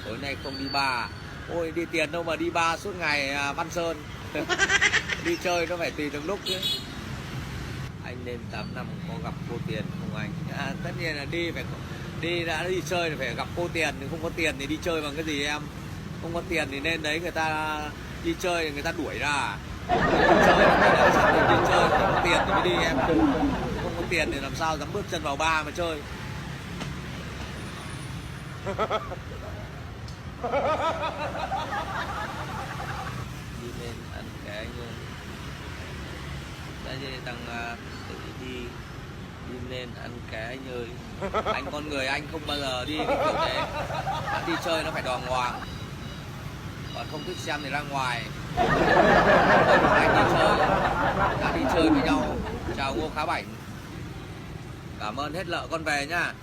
tối nay không đi bar. Ôi đi tiền đâu mà đi bar suốt ngày Văn Sơn. Đi chơi nó phải tùy từng lúc chứ. Anh lên 8 năm có gặp cô Tiền không anh? Tất nhiên là đã đi chơi thì phải gặp cô Tiền, thì không có tiền thì đi chơi bằng cái gì em? Không có tiền thì nên đấy người ta đi chơi người ta đuổi ra. Đi chơi là phải đi chơi, không có tiền thì mới đi em. Không có tiền thì làm sao dám bước chân vào bar mà chơi. Đi lên ăn cái anh ơi. Đây thằng tự đi lên ăn cái anh ơi. Anh con người anh không bao giờ đi cái kiểu đấy. Anh đi chơi nó phải đàng hoàng. Còn không thích xem thì ra ngoài. Anh đi chơi đã đi chơi với nhau. Chào Ngô Khá Bảnh. Cảm ơn hết lợ con về nhá.